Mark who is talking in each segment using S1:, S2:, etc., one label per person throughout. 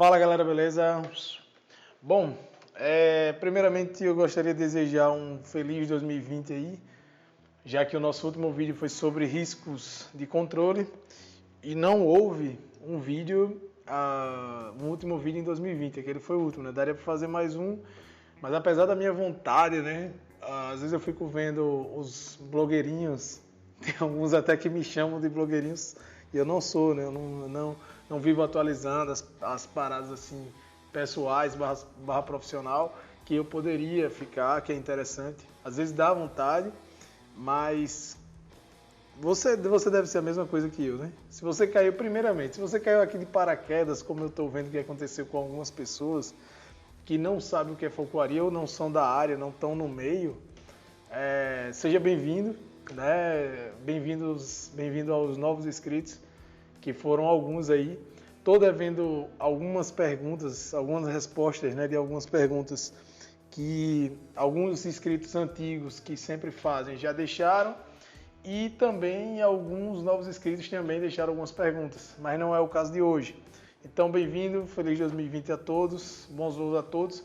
S1: Fala galera, beleza? Bom, primeiramente eu gostaria de desejar um feliz 2020 aí, já que o nosso último vídeo foi sobre riscos de controle e não houve um último vídeo em 2020, aquele foi o último, né? Daria para fazer mais um, mas apesar da minha vontade, né? Às vezes eu fico vendo os blogueirinhos, tem alguns até que me chamam de blogueirinhos, e eu não sou, né? Eu não vivo atualizando as paradas assim pessoais barra profissional que eu poderia ficar, que é interessante. Às vezes dá vontade, mas você deve ser a mesma coisa que eu, né? Se você caiu, primeiramente, se você caiu aqui de paraquedas, como eu estou vendo que aconteceu com algumas pessoas que não sabem o que é folcloria ou não são da área, não estão no meio, seja bem-vindo, né? Bem-vindo aos novos inscritos, que foram alguns aí. Estou devendo algumas perguntas, algumas respostas, né, de algumas perguntas que alguns inscritos antigos que sempre fazem já deixaram, e também alguns novos inscritos também deixaram algumas perguntas, mas não é o caso de hoje. Então, bem-vindo, feliz 2020 a todos, bons voos a todos,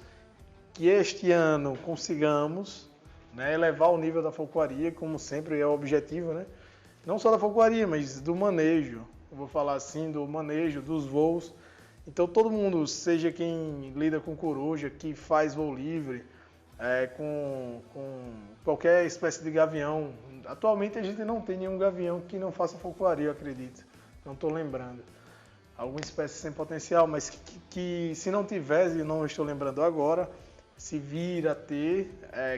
S1: que este ano consigamos, né, elevar o nível da folcloria, como sempre é o objetivo, né? Não só da folcloria, mas do manejo. Eu vou falar assim, do manejo, dos voos. Então todo mundo, seja quem lida com coruja, que faz voo livre, com qualquer espécie de gavião. Atualmente a gente não tem nenhum gavião que não faça folcloria, eu acredito. Não estou lembrando. Alguma espécie sem potencial, mas que se não tivesse, e não estou lembrando agora, se vir a ter,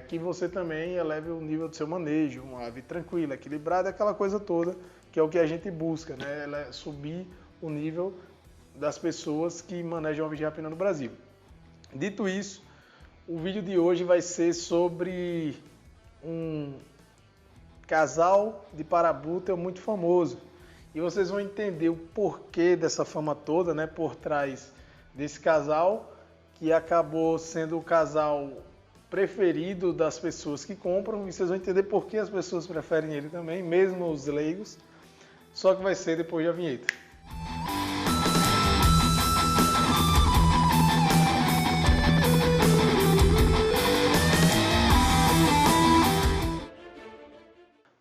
S1: que você também eleve o nível do seu manejo, uma ave tranquila, equilibrada, aquela coisa toda, que é o que a gente busca, né? Subir o nível das pessoas que manejam aves de rapina no Brasil. Dito isso, o vídeo de hoje vai ser sobre um casal de parabuta muito famoso. E vocês vão entender o porquê dessa fama toda, né? Por trás desse casal, que acabou sendo o casal preferido das pessoas que compram, e vocês vão entender por que as pessoas preferem ele também, mesmo os leigos, só que vai ser depois da vinheta.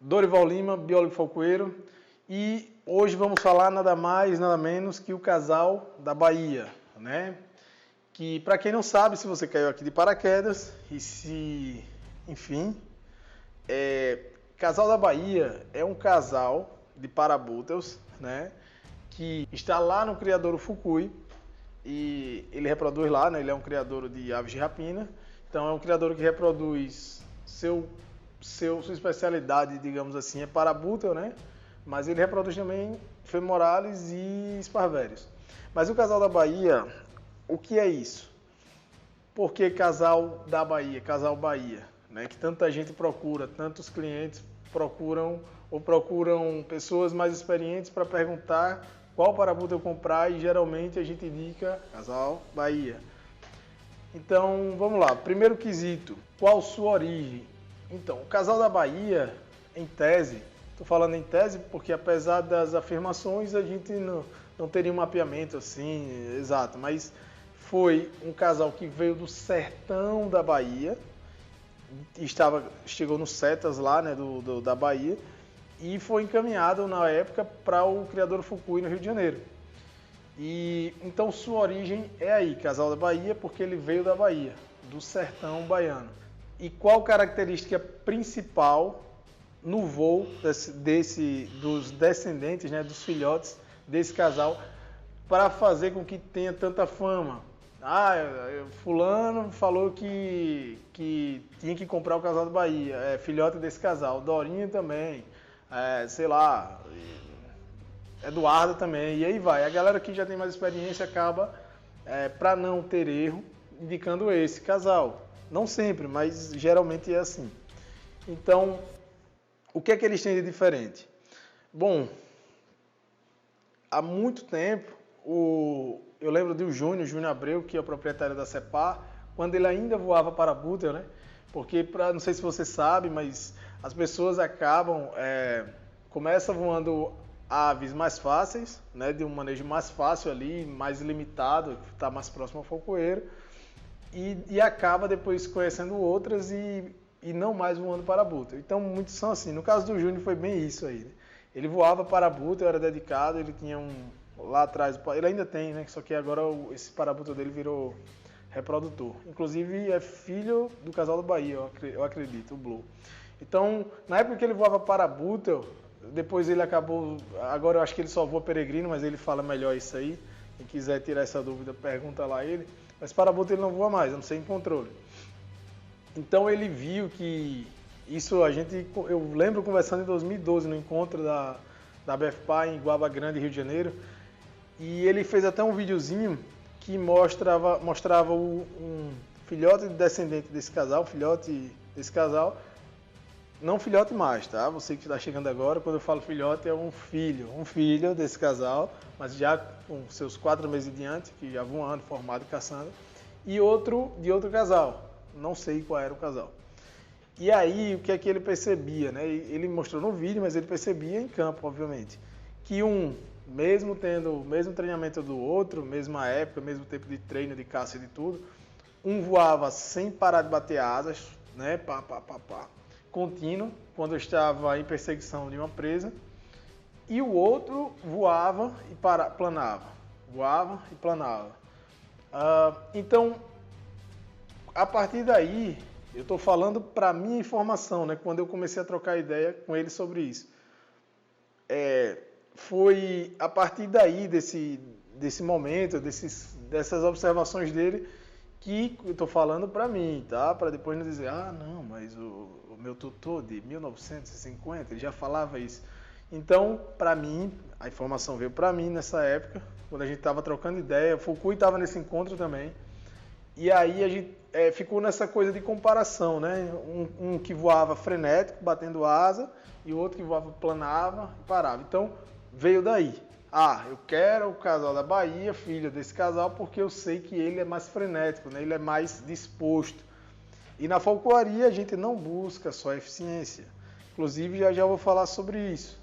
S1: Dorival Lima, biólogo folcloeiro, e hoje vamos falar nada mais, nada menos que o casal da Bahia, né? Que, para quem não sabe, se você caiu aqui de paraquedas, Casal da Bahia é um casal de parabúteos, né, que está lá no criadouro Fukui, e ele reproduz lá, né, ele é um criadouro de aves de rapina, então é um criadouro que reproduz sua especialidade, digamos assim, é parabúteo, né, mas ele reproduz também femoralis e esparvérios. Mas o casal da Bahia, o que é isso? Por que casal da Bahia, casal Bahia, né? Que tanta gente procura, tantos clientes procuram pessoas mais experientes para perguntar qual parabuta eu comprar, e geralmente a gente indica casal Bahia. Então vamos lá, primeiro quesito, qual sua origem? Então, o casal da Bahia, em tese, estou falando em tese porque apesar das afirmações a gente não teria um mapeamento assim exato, mas foi um casal que veio do sertão da Bahia, chegou nos Setas lá, né, da Bahia, e foi encaminhado na época para o criador Fukui no Rio de Janeiro. E então sua origem é aí, casal da Bahia, porque ele veio da Bahia, do sertão baiano. E qual característica principal no voo dos descendentes, né, dos filhotes desse casal, para fazer com que tenha tanta fama? Fulano falou que tinha que comprar o casal da Bahia, filhote desse casal, Dorinho também, Eduardo também, e aí vai. A galera que já tem mais experiência acaba, para não ter erro, indicando esse casal. Não sempre, mas geralmente é assim. Então, o que é que eles têm de diferente? Bom, há muito tempo, eu lembro do Júnior Abreu, que é o proprietário da Cepar, quando ele ainda voava parabúteo, né? Porque, não sei se você sabe, mas as pessoas começam voando aves mais fáceis, né, de um manejo mais fácil ali, mais limitado, que está mais próximo ao falcoeiro, e acaba depois conhecendo outras e não mais voando para búteo. Então muitos são assim. No caso do Júnior foi bem isso aí. Né? Ele voava para búteo, era dedicado, ele tinha lá atrás, ele ainda tem, né? Só que agora esse para-búteo dele virou reprodutor. Inclusive é filho do casal do Bahia, eu acredito, o Blue. Então, na época que ele voava para búteo, depois ele acabou, agora eu acho que ele só voa peregrino, mas ele fala melhor isso aí. Quem quiser tirar essa dúvida, pergunta lá a ele. Mas para búteo ele não voa mais, a não ser em controle. Então ele viu que isso eu lembro conversando em 2012 no encontro da BFPA em Guaba Grande, Rio de Janeiro, e ele fez até um videozinho que mostrava um filhote descendente desse casal, não filhote mais, tá? Você que está chegando agora, quando eu falo filhote é um filho desse casal, mas já com seus 4 meses em diante, que já voando, formado, caçando, e outro de outro casal. Não sei qual era o casal. E aí, o que é que ele percebia, né? Ele mostrou no vídeo, mas ele percebia em campo, obviamente, que mesmo tendo o mesmo treinamento do outro, mesma época, mesmo tempo de treino, de caça e de tudo, um voava sem parar de bater asas, né? Contínuo, quando estava em perseguição de uma presa, e o outro voava e planava. Voava e planava. Então, a partir daí, eu estou falando para minha informação, né, quando eu comecei a trocar ideia com ele sobre isso. Foi a partir daí, desse momento, dessas observações dele, que eu estou falando para mim, tá? Para depois não dizer, não, mas o meu tutor de 1950, ele já falava isso. Então, para mim, a informação veio para mim nessa época, quando a gente estava trocando ideia, o Fukui estava nesse encontro também, e aí a gente ficou nessa coisa de comparação, né? Um que voava frenético, batendo asa, e o outro que voava planava e parava. Então, veio daí. Eu quero o casal da Bahia, filho desse casal, porque eu sei que ele é mais frenético, né? Ele é mais disposto. E na falcoaria a gente não busca só eficiência. Inclusive, já vou falar sobre isso.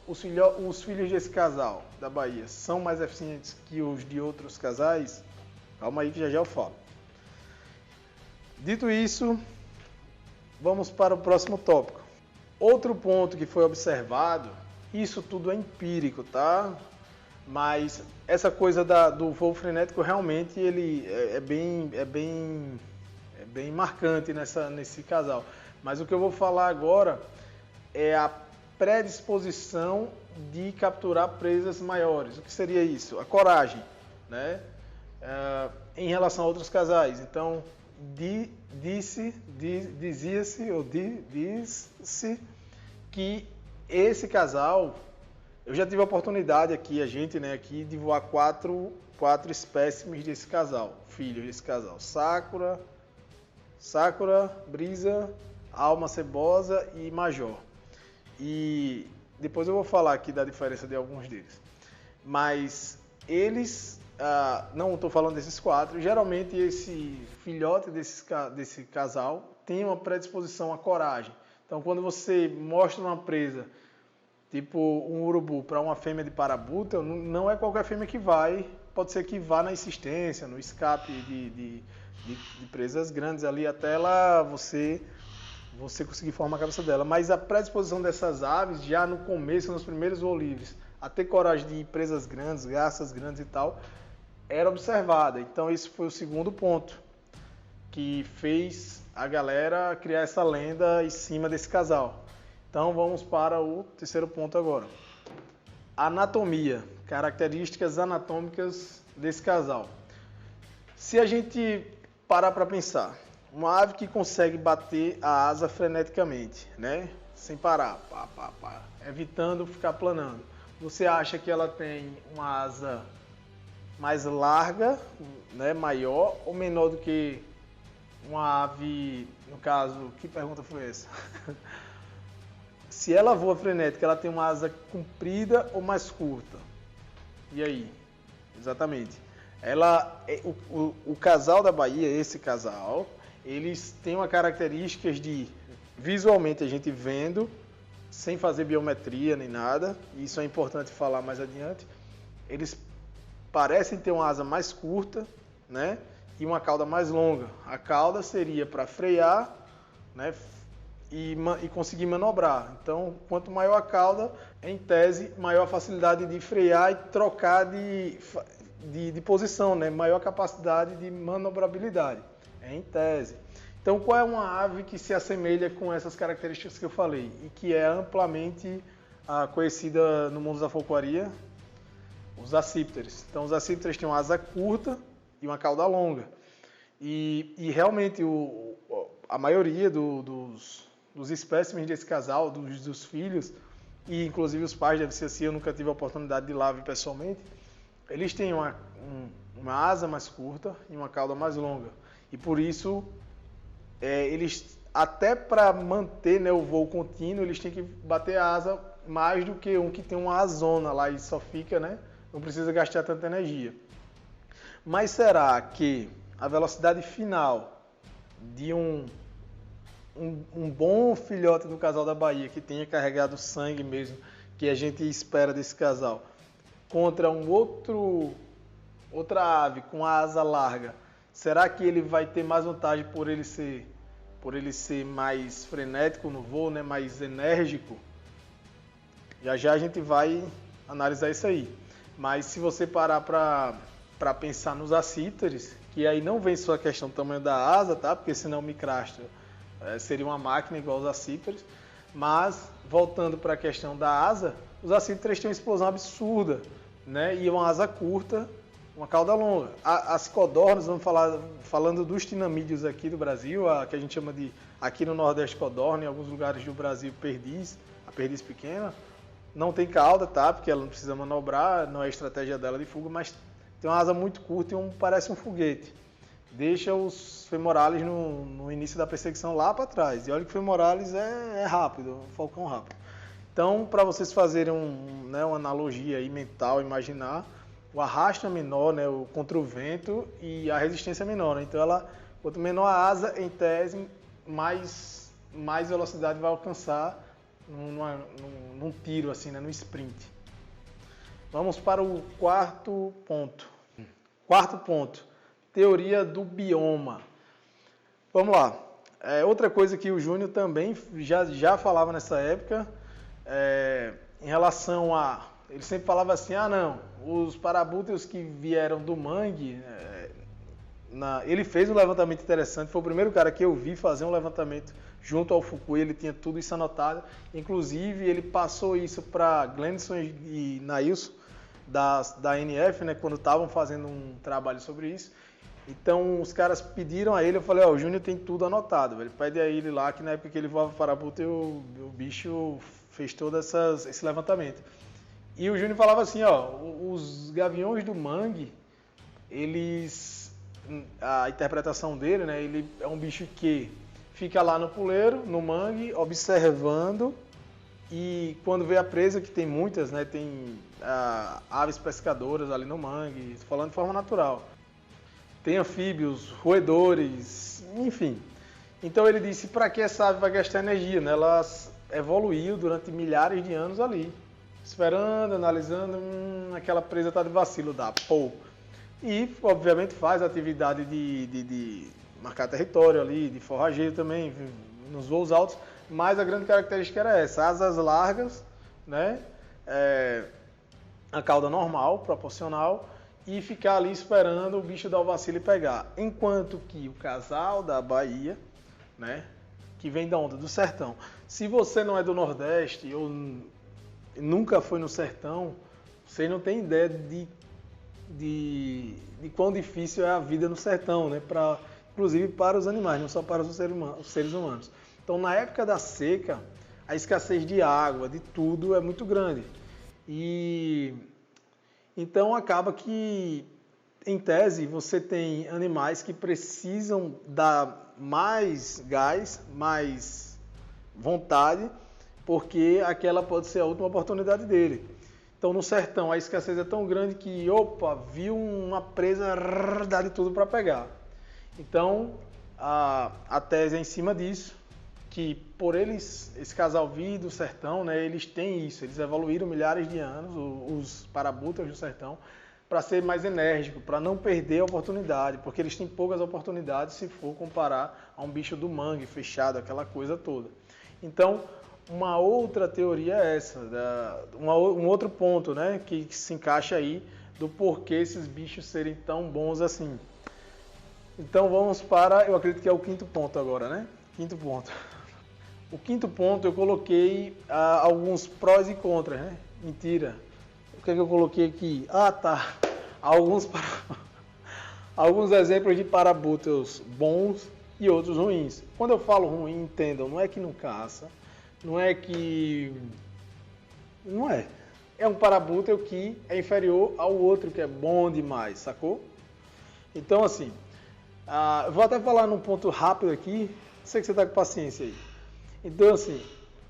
S1: Os filhos desse casal da Bahia são mais eficientes que os de outros casais? Calma aí que já eu falo. Dito isso, vamos para o próximo tópico. Outro ponto que foi observado, isso tudo é empírico, tá? Mas essa coisa do voo frenético realmente ele é bem marcante nesse casal. Mas o que eu vou falar agora é a predisposição de capturar presas maiores. O que seria isso? A coragem, né? Em relação a outros casais. Então, disse que esse casal, eu já tive a oportunidade aqui, aqui de voar quatro espécimes desse casal, filhos desse casal. Sakura, Brisa, Alma Cebosa e Major. E depois eu vou falar aqui da diferença de alguns deles. Mas eles, não estou falando desses 4, geralmente esse filhote desse casal tem uma predisposição à coragem. Então quando você mostra uma presa, tipo um urubu, para uma fêmea de parabúteo, não é qualquer fêmea que vai, pode ser que vá na insistência, no escape de presas grandes ali, até você conseguir formar a cabeça dela. Mas a predisposição dessas aves, já no começo, nos primeiros voos livres, a ter coragem de ir presas grandes, garças grandes e tal, era observada. Então esse foi o segundo ponto que fez a galera criar essa lenda em cima desse casal. Então vamos para o terceiro ponto agora. Anatomia, características anatômicas desse casal. Se a gente parar para pensar, uma ave que consegue bater a asa freneticamente, né? Sem parar, evitando ficar planando. Você acha que ela tem uma asa mais larga, né? Maior ou menor do que uma ave, no caso, que pergunta foi essa? Se ela voa frenética, ela tem uma asa comprida ou mais curta? E aí? Exatamente. O casal da Bahia, esse casal, eles têm uma característica de, visualmente a gente vendo, sem fazer biometria nem nada, e isso é importante falar mais adiante. Eles parecem ter uma asa mais curta, né, e uma cauda mais longa. A cauda seria para frear, né, e conseguir manobrar. Então, quanto maior a cauda, em tese, maior a facilidade de frear e trocar de posição, né, maior capacidade de manobrabilidade, em tese. Então, qual é uma ave que se assemelha com essas características que eu falei e que é amplamente conhecida no mundo da folcloria? Os acípteres. Então, os acípteres têm uma asa curta e uma cauda longa. E realmente, a maioria dos espécimes desse casal, dos filhos, e inclusive os pais, deve ser assim, eu nunca tive a oportunidade de ir lá ver pessoalmente, eles têm uma asa mais curta e uma cauda mais longa. E por isso, eles, até para manter, né, o voo contínuo, eles têm que bater a asa mais do que um que tem uma asona lá e só fica, né, não precisa gastar tanta energia. Mas será que a velocidade final de um bom filhote do casal da Bahia, que tenha carregado sangue mesmo, que a gente espera desse casal, contra outra ave com a asa larga, será que ele vai ter mais vantagem por ele ser mais frenético no voo, né, mais enérgico? Já já a gente vai analisar isso aí. Mas se você parar para pensar nos acípteres, que aí não vem só a questão do tamanho da asa, tá? Porque senão o micrastro seria uma máquina igual os acípteres. Mas, voltando para a questão da asa, os acípteres têm uma explosão absurda, né? E uma asa curta, uma cauda longa. As codornas, vamos falando dos tinamídeos aqui do Brasil, que a gente chama de, aqui no Nordeste, codorna, em alguns lugares do Brasil, perdiz, a perdiz pequena, não tem cauda, tá? Porque ela não precisa manobrar, não é a estratégia dela de fuga, mas tem uma asa muito curta e parece um foguete. Deixa os femoralis no início da perseguição lá para trás. E olha que o femoralis é rápido, um falcão rápido. Então, para vocês fazerem uma analogia aí mental, imaginar, o arrasto é menor, né, contra o vento, e a resistência é menor. Né? Então, quanto menor a asa, em tese, mais velocidade vai alcançar num tiro, assim, né, no sprint. Vamos para o quarto ponto. Quarto ponto, teoria do bioma. Vamos lá. Outra coisa que o Júnior também já falava nessa época, em relação a... Ele sempre falava assim, não, os parabúteos que vieram do mangue... Ele fez um levantamento interessante, foi o primeiro cara que eu vi fazer um levantamento junto ao Fukui, ele tinha tudo isso anotado. Inclusive, ele passou isso para Glenson e Nailson, da NF, né, quando estavam fazendo um trabalho sobre isso. Então, os caras pediram a ele, eu falei, o Júnior tem tudo anotado, velho. Pede a ele lá, que na época que ele voava para Parabuta, o bicho fez todo esse levantamento. E o Júnior falava assim, os gaviões do mangue, a interpretação dele, né, ele é um bicho que fica lá no puleiro, no mangue, observando, e quando vê a presa, que tem muitas, né, tem aves pescadoras ali no mangue, falando de forma natural. Tem anfíbios, roedores, enfim. Então ele disse, para que essa ave vai gastar energia? Né? Ela evoluiu durante milhares de anos ali, esperando, analisando, aquela presa está de vacilo, dá, pô. E, obviamente, faz a atividade de marcar território ali, de forrageio também, nos voos altos, mas a grande característica era essa, asas largas, né? A cauda normal, proporcional, e ficar ali esperando o bicho dar o vacilo e pegar. Enquanto que o casal da Bahia, né, que vem da onda do sertão, se você não é do Nordeste ou nunca foi no sertão, você não tem ideia de quão difícil é a vida no sertão, né? Inclusive para os animais, não só para os seres humanos. Então, na época da seca, a escassez de água, de tudo, é muito grande. E então acaba que, em tese, você tem animais que precisam dar mais gás, mais vontade, porque aquela pode ser a última oportunidade dele. Então, no sertão, a escassez é tão grande que, viu uma presa, dá de tudo para pegar. Então, a tese é em cima disso, que por eles, esse casal vir do sertão, né, eles têm isso, eles evoluíram milhares de anos, os parabutas do sertão, para ser mais enérgico, para não perder a oportunidade, porque eles têm poucas oportunidades se for comparar a um bicho do mangue fechado, aquela coisa toda. Então, uma outra teoria é essa, um outro ponto, né, que se encaixa aí do porquê esses bichos serem tão bons assim. Então vamos para, eu acredito que é o quinto ponto agora, né? Quinto ponto. O quinto ponto eu coloquei alguns prós e contras, né? Mentira. O que é que eu coloquei aqui? Ah, tá. Alguns exemplos de parabúteos bons e outros ruins. Quando eu falo ruim, entendam, não é que não caça, não é que... Não é. É um parabúteo que é inferior ao outro, que é bom demais, sacou? Então, assim, eu vou até falar num ponto rápido aqui, sei que você está com paciência aí. Então, assim,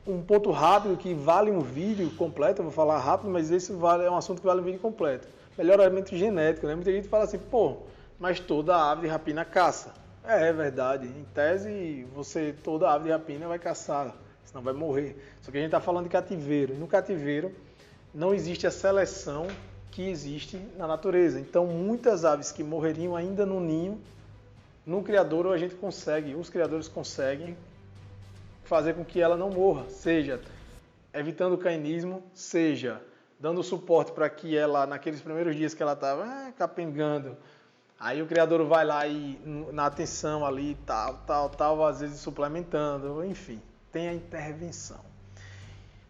S1: um ponto rápido que vale um vídeo completo, eu vou falar rápido, mas esse é um assunto que vale um vídeo completo. Melhoramento genético, né? Muita gente fala assim, pô, mas toda ave de rapina caça. É verdade, em tese, toda ave de rapina vai caçar, senão vai morrer. Só que a gente está falando de cativeiro, e no cativeiro não existe a seleção que existe na natureza. Então, muitas aves que morreriam ainda no ninho, no criadouro os criadores conseguem fazer com que ela não morra, seja evitando o cainismo, seja dando suporte para que ela, naqueles primeiros dias que ela estava capengando, aí o criador vai lá e na atenção ali, tal, às vezes suplementando, enfim, tem a intervenção.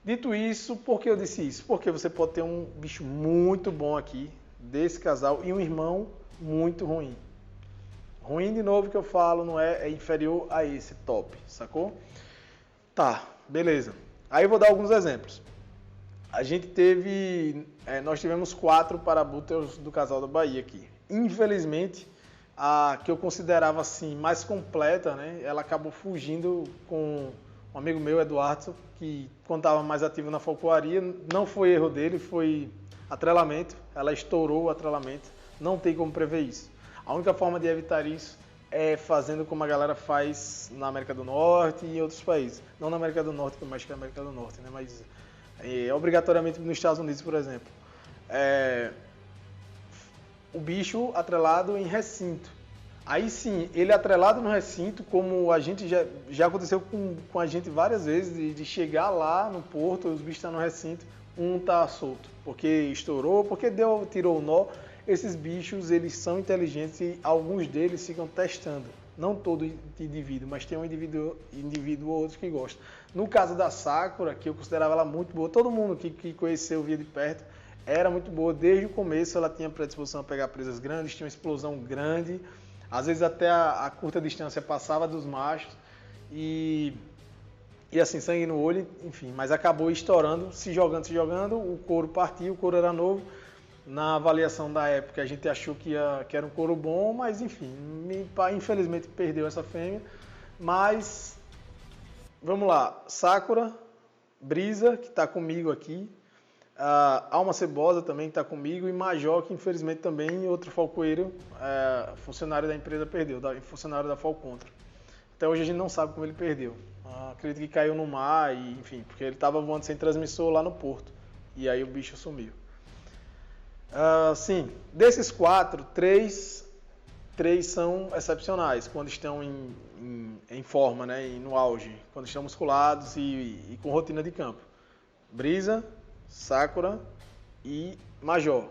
S1: Dito isso, por que eu disse isso? Porque você pode ter um bicho muito bom aqui, desse casal, e um irmão muito ruim. Ruim, de novo, que eu falo, não é inferior a esse top, sacou? Tá, beleza. Aí eu vou dar alguns exemplos. Nós tivemos 4 parabúteos do casal da Bahia aqui. Infelizmente, a que eu considerava assim mais completa, né? Ela acabou fugindo com um amigo meu, Eduardo, que quando estava mais ativo na falcoaria, não foi erro dele, foi atrelamento. Ela estourou o atrelamento. Não tem como prever isso. A única forma de evitar isso é fazendo como a galera faz na América do Norte e em outros países. Não na América do Norte, porque eu acho que é a América do Norte, né? Mas obrigatoriamente nos Estados Unidos, por exemplo. O bicho atrelado em recinto. Aí sim, ele atrelado no recinto, como a gente já aconteceu com a gente várias vezes, de chegar lá no porto, os bichos estão no recinto, um tá solto, porque estourou, porque tirou o nó. Esses bichos, eles são inteligentes e alguns deles ficam testando. Não todo indivíduo, mas tem um indivíduo ou outro que gosta. No caso da Sakura, que eu considerava ela muito boa, todo mundo que conheceu, via de perto, era muito boa. Desde o começo ela tinha predisposição a pegar presas grandes, tinha uma explosão grande. Às vezes até a curta distância passava dos machos. E assim, sangue no olho, enfim. Mas acabou estourando, se jogando, o couro partiu, o couro era novo. Na avaliação da época a gente achou que era um couro bom, mas enfim, infelizmente perdeu essa fêmea. Mas, vamos lá, Sakura, Brisa, que está comigo aqui, Alma Cebosa também que está comigo, e Major, que infelizmente também outro falcoeiro, funcionário da empresa perdeu, funcionário da Falcontra. Até hoje a gente não sabe como ele perdeu. Acredito que caiu no mar, e, enfim, porque ele estava voando sem transmissor lá no porto. E aí o bicho sumiu. Sim, desses 4, 3 são excepcionais quando estão em forma, né, no auge, quando estão musculados e com rotina de campo. Brisa, Sakura e Major.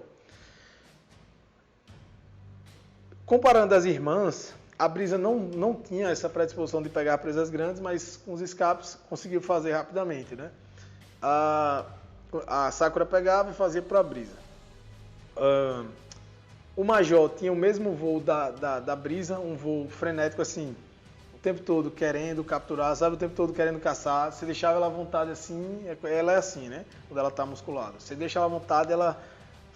S1: Comparando as irmãs, a Brisa não tinha essa predisposição de pegar presas grandes, mas com os escapes conseguiu fazer rapidamente, né? A Sakura pegava e fazia para a Brisa. O Major tinha o mesmo voo da Brisa, um voo frenético assim, o tempo todo querendo capturar, sabe, o tempo todo querendo caçar. Você deixava ela à vontade assim, ela é assim, né? Quando ela está musculada. Você deixa ela à vontade, ela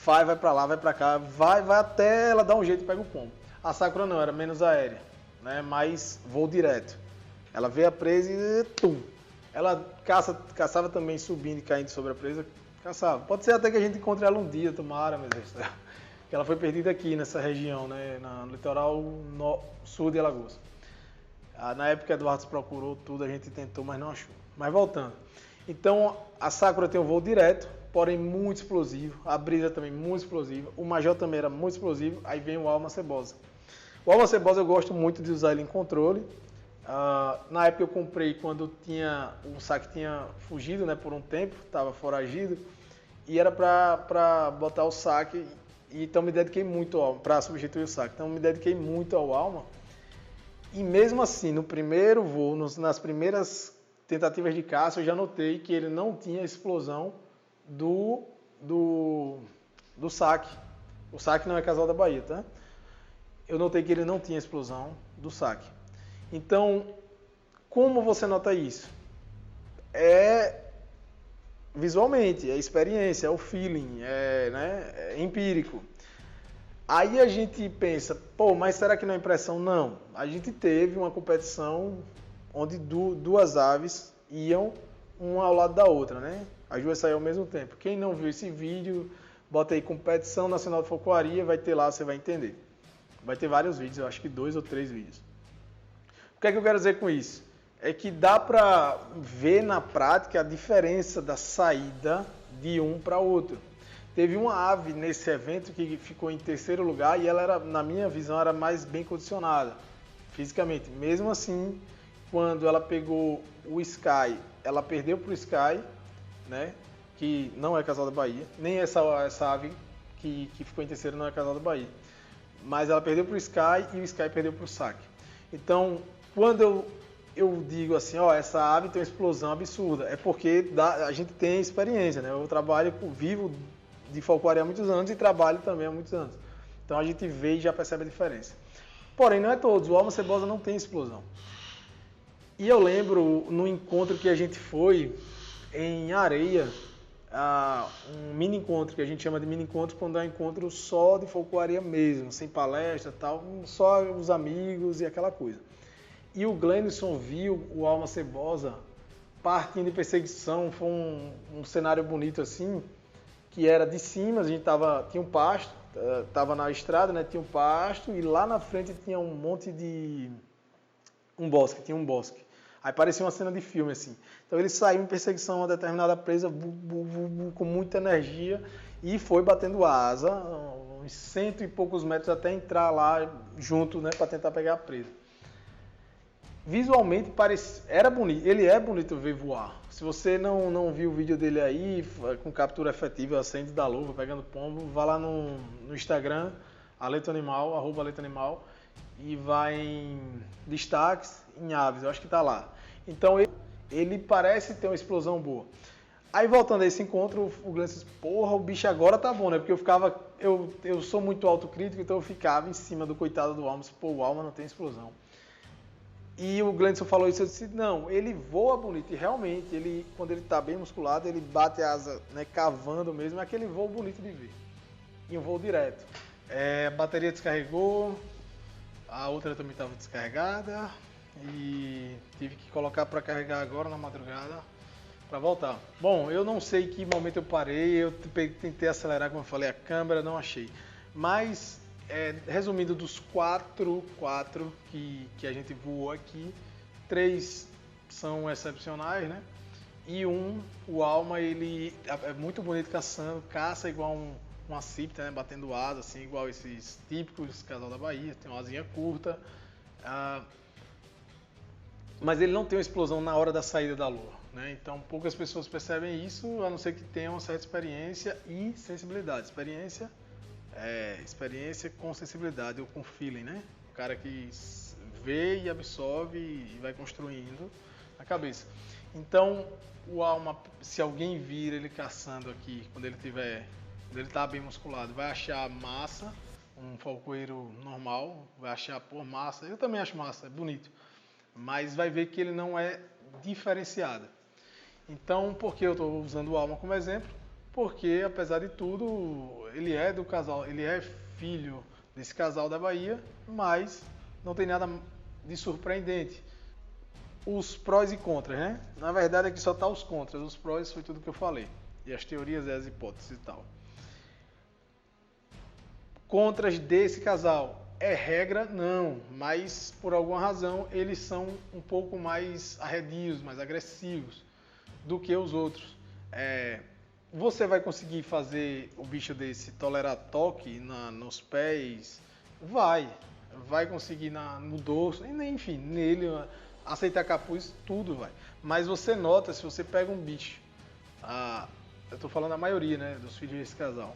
S1: vai para lá, vai para cá, vai até ela dar um jeito e pega o pombo. A Sakura não, era menos aérea, né? Mais voo direto. Ela vê a presa e tum. Ela caçava também subindo e caindo sobre a presa. Caçava. Pode ser até que a gente encontre ela um dia, tomara, meu Deus. Que ela foi perdida aqui nessa região, né? No litoral sul de Alagoas. Na época, Eduardo procurou tudo, a gente tentou, mas não achou. Mas voltando. Então, a Sakura tem um voo direto, porém muito explosivo. A Brisa também muito explosiva. O Major também era muito explosivo. Aí vem o Alma Cebosa. O Alma Cebosa eu gosto muito de usar ele em controle. Na época eu comprei quando o saque tinha fugido, né, por um tempo, estava foragido. E era para botar o saque. E então me dediquei muito ao Alma, para substituir o saque. Então me dediquei muito ao Alma. E mesmo assim, no primeiro voo, nas primeiras tentativas de caça, eu já notei que ele não tinha explosão do saque. O saque não é Casal da Bahia, tá? Eu notei que ele não tinha explosão do saque. Então, como você nota isso? É visualmente, é experiência, é o feeling, é empírico. Aí a gente pensa, pô, mas será que não é impressão? Não. A gente teve uma competição onde duas aves iam uma ao lado da outra, né? As duas saíram ao mesmo tempo. Quem não viu esse vídeo, bota aí Competição Nacional de Falcoaria, vai ter lá, você vai entender. Vai ter vários vídeos, eu acho que 2 ou 3 vídeos. O que é que eu quero dizer com isso? É que dá para ver na prática a diferença da saída de um para outro. Teve uma ave nesse evento que ficou em terceiro lugar e ela era, na minha visão, era mais bem condicionada fisicamente. Mesmo assim, quando ela pegou o Sky, ela perdeu para o Sky, né? Que não é Casal da Bahia, nem essa ave que ficou em terceiro não é Casal da Bahia. Mas ela perdeu para o Sky e o Sky perdeu para o saque. Então, quando eu digo assim, ó, essa ave tem uma explosão absurda, é porque a gente tem experiência, né? Eu trabalho vivo de falcoaria há muitos anos e trabalho também há muitos anos. Então a gente vê e já percebe a diferença. Porém, não é todos. O Alma Cebosa não tem explosão. E eu lembro no encontro que a gente foi em Areia, um mini encontro, que a gente chama de mini encontro quando é um encontro só de falcoaria mesmo, sem palestra e tal, só os amigos e aquela coisa. E o Glenison viu o Alma Cebosa partindo de perseguição, foi um cenário bonito assim, que era de cima, a gente tinha um pasto, estava na estrada, né, tinha um pasto, e lá na frente tinha um monte de... tinha um bosque. Aí parecia uma cena de filme, assim. Então ele saiu em perseguição a uma determinada presa, com muita energia, e foi batendo asa, uns 100 e poucos metros até entrar lá junto, né, para tentar pegar a presa. Visualmente era bonito, ele é bonito ver voar. Se você não viu o vídeo dele aí, com captura efetiva, acende da luva, pegando pombo, vá lá no Instagram, @aleitoanimal, @aleitoanimal, e vai em destaques, em aves, eu acho que tá lá. Então ele parece ter uma explosão boa. Aí voltando a esse encontro, o Glenn disse, porra, o bicho agora tá bom, né? Porque eu sou muito autocrítico, então eu ficava em cima do coitado do Alma, pô, o Alma não tem explosão. E o Glenson falou isso, eu disse, não, ele voa bonito, e realmente, quando ele está bem musculado, ele bate a asa, né, cavando mesmo, é aquele voo bonito de ver. E um voo direto. A bateria descarregou, a outra também estava descarregada, e tive que colocar para carregar agora na madrugada, para voltar. Bom, eu não sei que momento eu parei, eu tentei acelerar, como eu falei, a câmera, não achei. Mas... resumindo, dos quatro que a gente voou aqui, 3 são excepcionais, né? E o Alma, ele é muito bonito caçando, caça igual uma cipta, né? Batendo asa, assim, igual esses típicos Casal da Bahia, tem uma asinha curta. Mas ele não tem uma explosão na hora da saída da lua, né? Então poucas pessoas percebem isso, a não ser que tenham uma certa experiência e sensibilidade. Experiência com sensibilidade ou com feeling, né? O cara que vê e absorve e vai construindo na cabeça. Então, o Alma, se alguém vir ele caçando aqui, quando ele está bem musculado, vai achar massa, um falcoeiro normal, vai achar, pô, massa. Eu também acho massa, é bonito. Mas vai ver que ele não é diferenciado. Então, por que eu estou usando o Alma como exemplo? Porque, apesar de tudo, ele é do casal, ele é filho desse casal da Bahia, mas não tem nada de surpreendente. Os prós e contras, né? Na verdade aqui só está os contras, os prós foi tudo que eu falei. E as teorias e as hipóteses e tal. Contras desse casal. é regra, não, mas por alguma razão eles são um pouco mais arredios, mais agressivos do que os outros. Você vai conseguir fazer o bicho desse tolerar toque nos pés? Vai conseguir no dorso, enfim, nele, aceitar capuz, tudo vai. Mas você nota, se você pega um bicho, eu estou falando a maioria, né, dos filhos desse casal,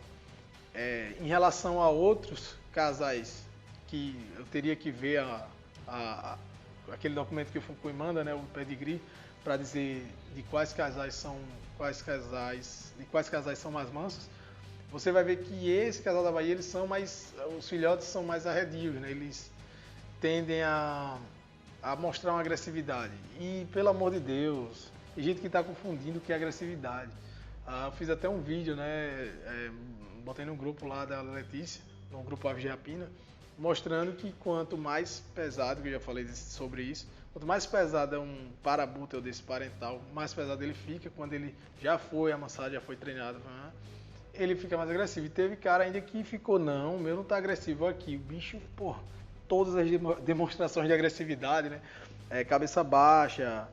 S1: em relação a outros casais que eu teria que ver aquele documento que o Fukui manda, né, o pedigree, para dizer de quais casais são mais mansos, você vai ver que esse casal da Bahia, os filhotes são mais arredios, né? Eles tendem a mostrar uma agressividade. E, pelo amor de Deus, tem gente que está confundindo o que é agressividade. Eu fiz até um vídeo, né? Botei no grupo lá da Letícia, no grupo Aves de Rapina, mostrando que quanto mais pesado, que eu já falei sobre isso, quanto mais pesado é um parabúteo desse parental, mais pesado ele fica. Quando ele já foi amansado, já foi treinado, ele fica mais agressivo. E teve cara ainda que ficou, não, o meu não tá agressivo aqui. O bicho, todas as demonstrações de agressividade, né? Cabeça baixa,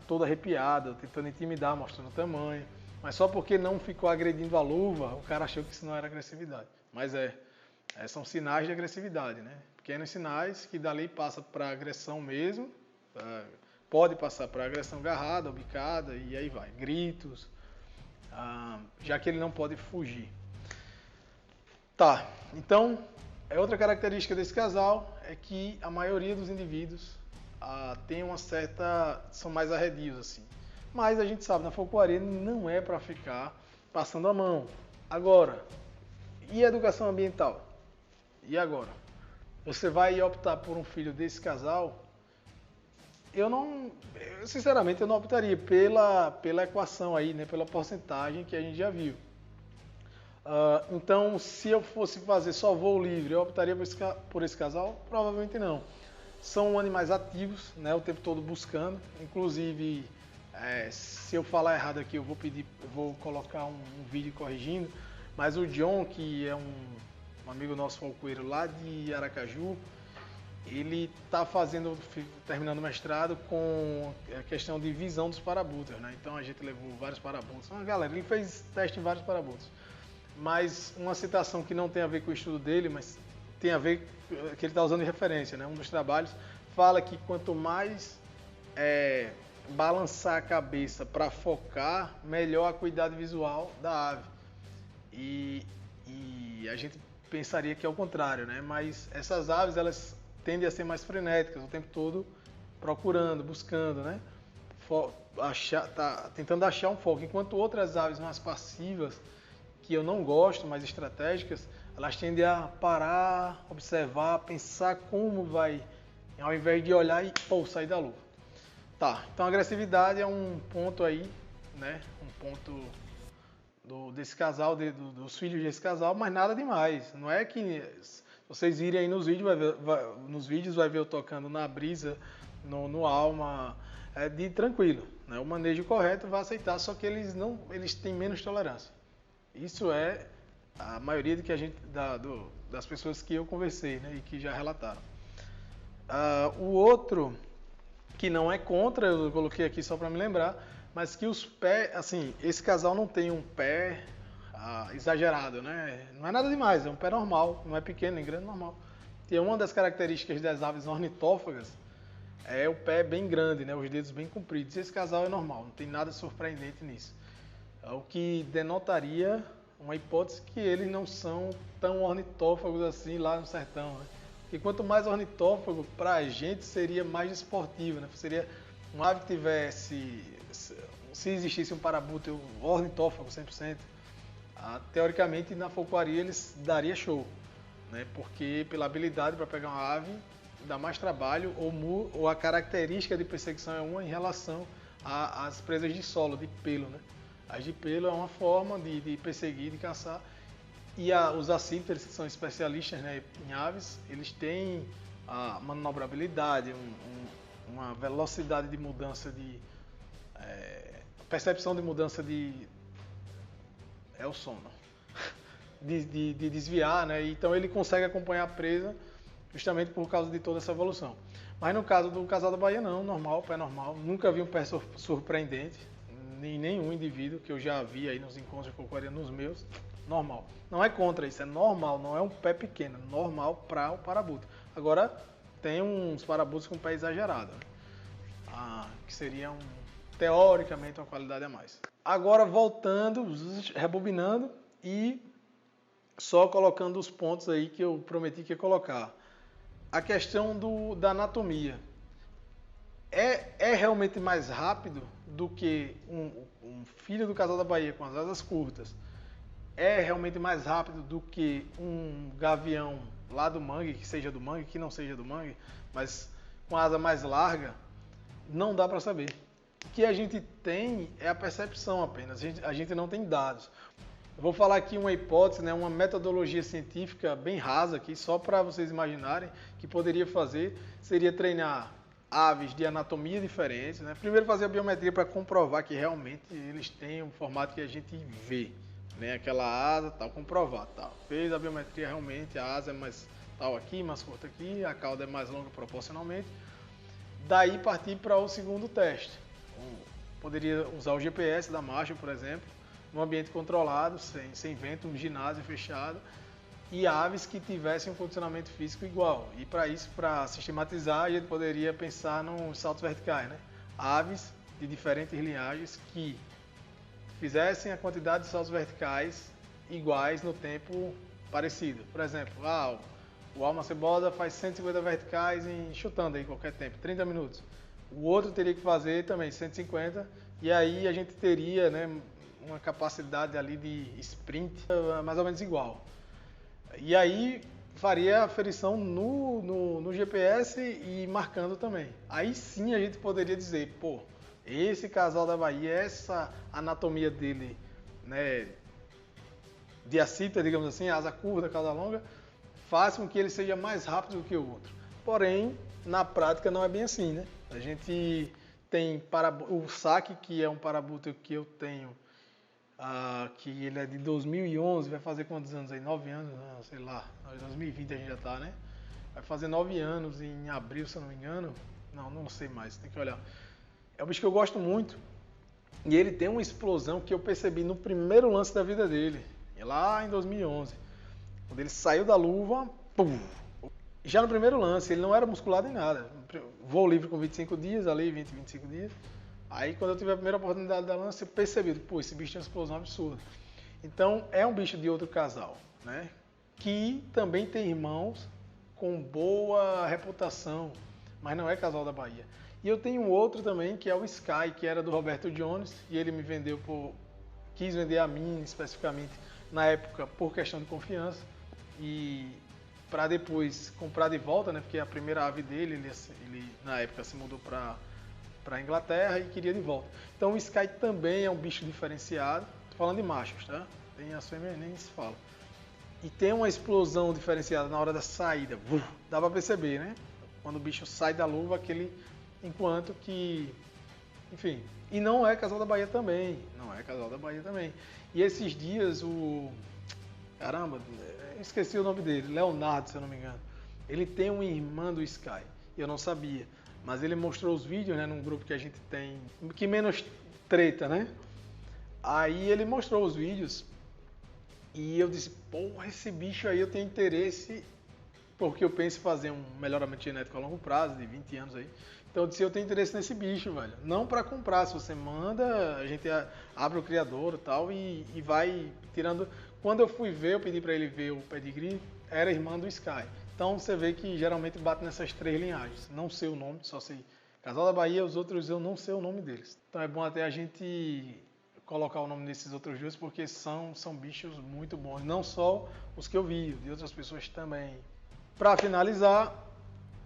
S1: todo arrepiado, tentando intimidar, mostrando o tamanho. Mas só porque não ficou agredindo a luva, o cara achou que isso não era agressividade. Mas são sinais de agressividade, né? Pequenos sinais que dali passa para agressão mesmo, pode passar para agressão agarrada, bicada, e aí vai, gritos, já que ele não pode fugir. Tá, então, outra característica desse casal é que a maioria dos indivíduos tem são mais arredios, assim. Mas a gente sabe, na folcloria não é para ficar passando a mão. Agora, e a educação ambiental? E agora? Você vai optar por um filho desse casal? Sinceramente, eu não optaria pela equação aí, né? Pela porcentagem que a gente já viu. Então, se eu fosse fazer só voo livre, eu optaria por esse casal? Provavelmente não. São animais ativos, né? O tempo todo buscando. Inclusive, se eu falar errado aqui, eu vou colocar um vídeo corrigindo. Mas o John, que é um amigo nosso folcloeiro lá de Aracaju, ele está terminando o mestrado com a questão de visão dos parabúteos, né? Então a gente levou vários parabúteos. Galera, ele fez teste em vários parabúteos. Mas uma citação que não tem a ver com o estudo dele, mas tem a ver que ele está usando de referência, né? Um dos trabalhos fala que quanto mais balançar a cabeça para focar, melhor a qualidade visual da ave. E a gente pensaria que é o contrário, né? Mas essas aves, elas tendem a ser mais frenéticas, o tempo todo procurando, buscando, né? Tentando achar um foco. Enquanto outras aves mais passivas, que eu não gosto, mais estratégicas, elas tendem a parar, observar, pensar como vai, ao invés de olhar e sair da luva. Tá, então a agressividade é um ponto aí, né? Um ponto desse casal, dos filhos desse casal, mas nada demais. Não é que vocês virem aí nos vídeos, vai ver eu tocando na brisa, no alma, tranquilo, né? O manejo correto vai aceitar, só que eles têm menos tolerância. Isso é a maioria das pessoas que eu conversei, né, e que já relataram. O outro, que não é contra, eu coloquei aqui só para me lembrar, mas que os pés, assim, esse casal não tem um pé exagerado, né? Não é nada demais, é um pé normal, não é pequeno nem grande, normal. E uma das características das aves ornitófagas é o pé bem grande, né? Os dedos bem compridos. Esse casal é normal, não tem nada surpreendente nisso. O que denotaria uma hipótese que eles não são tão ornitófagos assim lá no sertão, né? Porque quanto mais ornitófago, para a gente seria mais esportivo, né? Seria uma ave que tivesse, se existisse um parabúteo ornitófago 100%, teoricamente na folcloria eles daria show, né? Porque pela habilidade para pegar uma ave dá mais trabalho, ou a característica de perseguição é uma em relação às presas de solo, de pelo, né? As de pelo é uma forma de perseguir, de caçar. E os acípteres, que são especialistas, né, em aves, eles têm a manobrabilidade, uma velocidade de mudança percepção de mudança é o sono, de desviar, né? Então ele consegue acompanhar a presa justamente por causa de toda essa evolução. Mas no caso do casal da Bahia não, normal, pé normal. Nunca vi um pé surpreendente, nem nenhum indivíduo que eu já vi aí nos encontros que eu ocorria nos meus, normal. Não é contra isso, é normal, não é um pé pequeno, é normal para o parabuto. Agora, tem uns parabutos com pé exagerado, que seria teoricamente uma qualidade a mais. Agora voltando, rebobinando e só colocando os pontos aí que eu prometi que ia colocar. A questão da anatomia. É realmente mais rápido do que um filho do casal da Bahia com as asas curtas? É realmente mais rápido do que um gavião lá do mangue, que seja do mangue, que não seja do mangue, mas com a asa mais larga? Não dá para saber. O que a gente tem é a percepção apenas, a gente não tem dados. Eu vou falar aqui uma hipótese, né, uma metodologia científica bem rasa aqui, só para vocês imaginarem que poderia fazer, seria treinar aves de anatomia diferentes, né? Primeiro fazer a biometria para comprovar que realmente eles têm o formato que a gente vê, né? Aquela asa, tal, comprovar, tal. Fez a biometria realmente, a asa é mais tal aqui, mais curta aqui, a cauda é mais longa proporcionalmente. Daí partir para o segundo teste. Poderia usar o GPS da marcha, por exemplo, num ambiente controlado, sem vento, um ginásio fechado, e aves que tivessem um condicionamento físico igual. E para isso, para sistematizar, a gente poderia pensar nos saltos verticais, né? Aves de diferentes linhagens que fizessem a quantidade de saltos verticais iguais no tempo parecido. Por exemplo, o Alma Cebosa faz 150 verticais chutando aí qualquer tempo, 30 minutos. O outro teria que fazer também 150, e aí a gente teria, né, uma capacidade ali de sprint mais ou menos igual. E aí faria a aferição no GPS e marcando também. Aí sim a gente poderia dizer, pô, esse casal da Bahia, essa anatomia dele, né, diacípita, digamos assim, asa curta, cauda longa, faz com que ele seja mais rápido do que o outro. Porém, na prática não é bem assim, né? A gente tem o saque, que é um parabuto que eu tenho, que ele é de 2011, vai fazer quantos anos aí? 9 anos, não, sei lá, 2020 a gente já tá, né? Vai fazer 9 anos em abril, se eu não me engano. Não sei mais, tem que olhar. É um bicho que eu gosto muito, e ele tem uma explosão que eu percebi no primeiro lance da vida dele, lá em 2011. Quando ele saiu da luva, pum! Já no primeiro lance, ele não era musculado em nada. Voo livre com 25 dias, ali 20, 25 dias. Aí quando eu tive a primeira oportunidade da lance, eu percebi, pô, esse bicho tem uma explosão absurda. Então é um bicho de outro casal, né? Que também tem irmãos com boa reputação, mas não é casal da Bahia. E eu tenho um outro também, que é o Sky, que era do Roberto Jones, e ele me vendeu quis vender a mim especificamente na época por questão de confiança, e para depois comprar de volta, né? Porque a primeira ave dele, ele na época se mudou para a Inglaterra e queria de volta. Então o Sky também é um bicho diferenciado. Tô falando de machos, tá? Tem as fêmeas nem se fala. E tem uma explosão diferenciada na hora da saída. Dá para perceber, né? Quando o bicho sai da luva, enquanto que, enfim. E não é casal da Bahia também. Não é casal da Bahia também. E esses dias caramba, esqueci o nome dele, Leonardo, se eu não me engano. Ele tem uma irmã do Sky, eu não sabia, mas ele mostrou os vídeos, né, num grupo que a gente tem, que menos treta, né? Aí ele mostrou os vídeos e eu disse, porra, esse bicho aí eu tenho interesse, porque eu penso em fazer um melhoramento genético a longo prazo, de 20 anos aí. Então eu disse, eu tenho interesse nesse bicho, velho. Não para comprar, se você manda, a gente abre o criador e tal e vai tirando. Quando eu fui ver, eu pedi para ele ver o pedigree, era irmã do Sky. Então você vê que geralmente bate nessas 3 linhagens. Não sei o nome, só sei casal da Bahia, os outros eu não sei o nome deles. Então é bom até a gente colocar o nome desses outros dois, porque são bichos muito bons. Não só os que eu vi, de outras pessoas também. Para finalizar,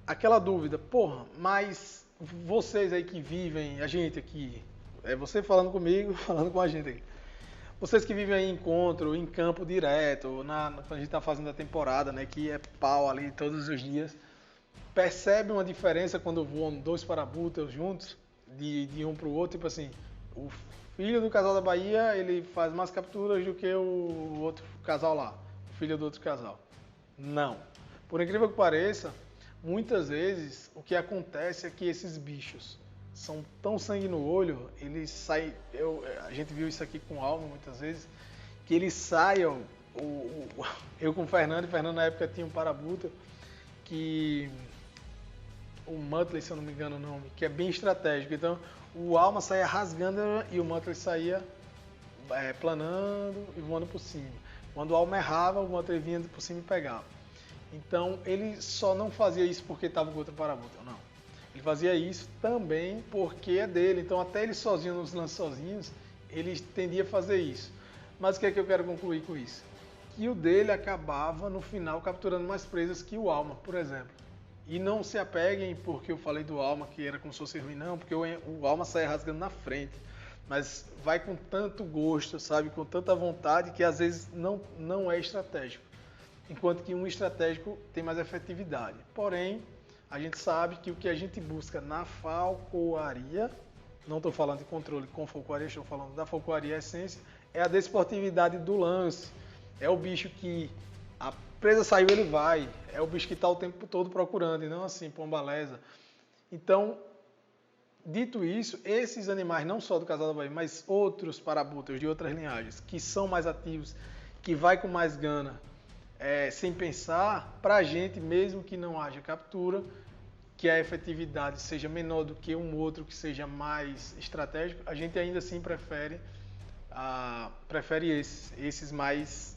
S1: aquela dúvida, porra, mas vocês aí que vivem, a gente aqui, é você falando comigo, falando com a gente aqui. Vocês que vivem aí em encontro, em campo direto, quando a gente está fazendo a temporada, né, que é pau ali todos os dias, percebe uma diferença quando voam 2 parabutas juntos, de um para o outro, tipo assim, o filho do casal da Bahia, ele faz mais capturas do que o outro casal lá, o filho do outro casal. Não. Por incrível que pareça, muitas vezes o que acontece é que esses bichos são tão sangue no olho, eles saem, a gente viu isso aqui com alma muitas vezes, que eles saiam, eu com o Fernando na época tinha um parabuta, que o Muttley, se eu não me engano o nome, que é bem estratégico. Então, o Alma saía rasgando e o Muttley saía planando e voando por cima. Quando o Alma errava, o Muttley vinha por cima e pegava. Então, ele só não fazia isso porque estava com outro parabuta, não. Ele fazia isso também porque é dele. Então, até ele sozinho, nos lances sozinhos, ele tendia a fazer isso. Mas o que é que eu quero concluir com isso? Que o dele acabava, no final, capturando mais presas que o Alma, por exemplo. E não se apeguem porque eu falei do Alma, que era como se fosse ruim, não, porque o Alma saia rasgando na frente. Mas vai com tanto gosto, sabe, com tanta vontade, que às vezes não é estratégico. Enquanto que um estratégico tem mais efetividade. Porém, a gente sabe que o que a gente busca na falcoaria, não estou falando de controle com falcoaria, estou falando da falcoaria essência, é a desportividade do lance. É o bicho que a presa saiu, ele vai. É o bicho que está o tempo todo procurando, e não assim, pombaleza. Então, dito isso, esses animais, não só do Casal da Bahia, mas outros parabutas de outras linhagens, que são mais ativos, que vai com mais gana, sem pensar, para a gente, mesmo que não haja captura, que a efetividade seja menor do que um outro que seja mais estratégico, a gente ainda assim prefere esses mais,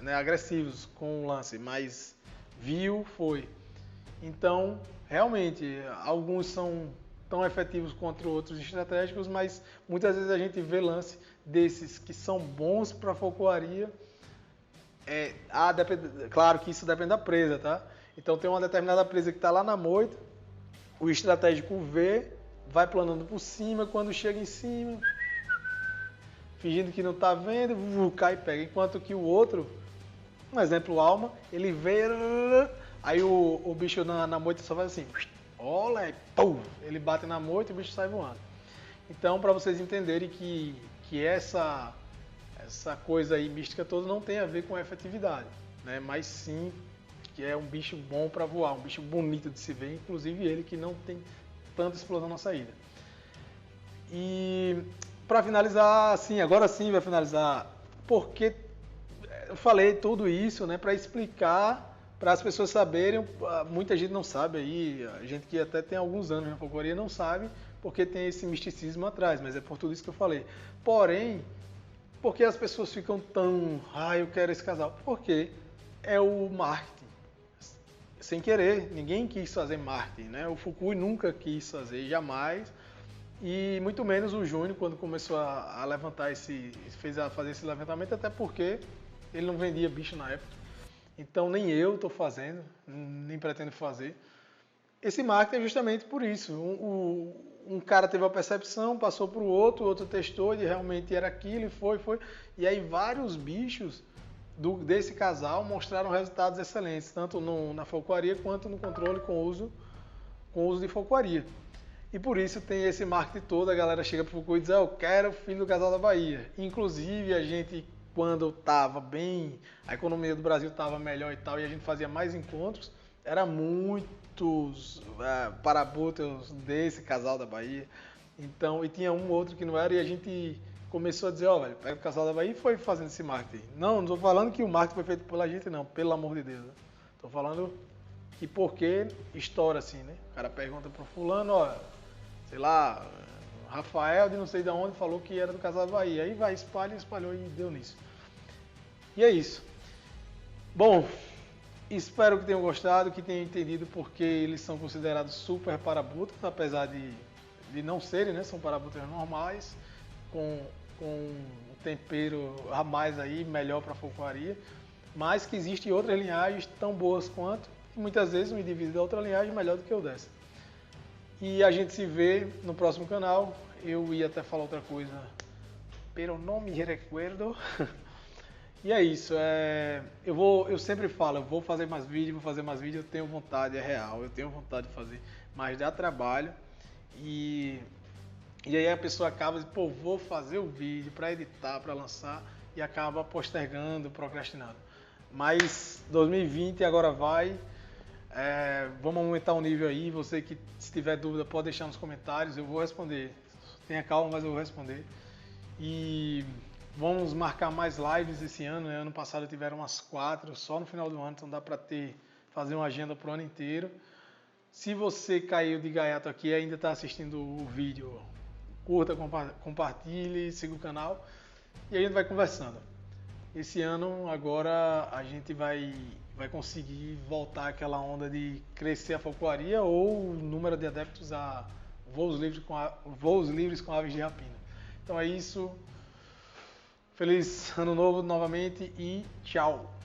S1: né, agressivos, com o lance mais viu, foi. Então, realmente, alguns são tão efetivos quanto outros estratégicos, mas muitas vezes a gente vê lance desses que são bons para falcoaria. Claro que isso depende da presa, tá? Então tem uma determinada presa que está lá na moita, o estratégico vê, vai planando por cima, quando chega em cima, fingindo que não está vendo, cai e pega. Enquanto que o outro, um exemplo, o Alma, ele vê, aí o bicho na moita só faz assim, olha, pum, ele bate na moita e o bicho sai voando. Então, para vocês entenderem que essa coisa aí mística toda não tem a ver com efetividade, né? Mas sim que é um bicho bom para voar, um bicho bonito de se ver, inclusive ele que não tem tanta explosão na saída. E para finalizar, assim, agora sim vai finalizar, porque eu falei tudo isso, né, para explicar, para as pessoas saberem. Muita gente não sabe aí, a gente que até tem alguns anos na falcoaria não sabe, porque tem esse misticismo atrás, mas é por tudo isso que eu falei. Porém, por que as pessoas ficam tão, eu quero esse casal? Porque é o marketing. Sem querer, ninguém quis fazer marketing, né? O Fukui nunca quis fazer, jamais. E muito menos o Júnior, quando começou a levantar fazer esse levantamento, até porque ele não vendia bicho na época. Então nem eu estou fazendo, nem pretendo fazer. Esse marketing é justamente por isso. Um cara teve a percepção, passou para o outro testou e realmente era aquilo e foi. E aí vários bichos desse casal mostraram resultados excelentes, tanto na falcoaria quanto no controle com uso de falcoaria. E por isso tem esse marketing todo, a galera chega para o Fukui e diz, eu quero o filho do Casal da Bahia. Inclusive a gente, quando estava bem, a economia do Brasil estava melhor e tal, e a gente fazia mais encontros, era muitos parabutas desse Casal da Bahia. Então, e tinha um outro que não era, e a gente começou a dizer, velho, pega o Casal da Bahia e foi fazendo esse marketing. Não estou falando que o marketing foi feito pela gente, não, pelo amor de Deus. Estou falando que porque estoura assim, né? O cara pergunta pro fulano, sei lá, Rafael de não sei de onde falou que era do Casal da Bahia. Aí vai, espalhou e deu nisso. E é isso. Bom, espero que tenham gostado, que tenham entendido porque eles são considerados super parabutas, apesar de não serem, né? São parabutas normais, com um tempero a mais aí, melhor para a falcoaria, mas que existem outras linhagens tão boas quanto, e muitas vezes um indivíduo da outra linhagem melhor do que o dessa. E a gente se vê no próximo canal. Eu ia até falar outra coisa, pero não me recuerdo. E é isso, eu sempre falo, eu vou fazer mais vídeos, eu tenho vontade, é real, eu tenho vontade de fazer, mas dá trabalho. E aí a pessoa acaba dizendo, vou fazer o vídeo para editar, para lançar, e acaba postergando, procrastinando. Mas 2020 agora vai, Vamos aumentar o nível aí. Você que se tiver dúvida pode deixar nos comentários, eu vou responder. Tenha calma, mas eu vou responder. E vamos marcar mais lives esse ano, né? Ano passado tiveram umas 4, só no final do ano, então dá para fazer uma agenda para o ano inteiro. Se você caiu de gaiato aqui e ainda está assistindo o vídeo, curta, compartilhe, siga o canal e a gente vai conversando. Esse ano agora a gente vai conseguir voltar àquela onda de crescer a falcoaria ou o número de adeptos a voos livres com aves de rapina. Então é isso. Feliz ano novo novamente e tchau!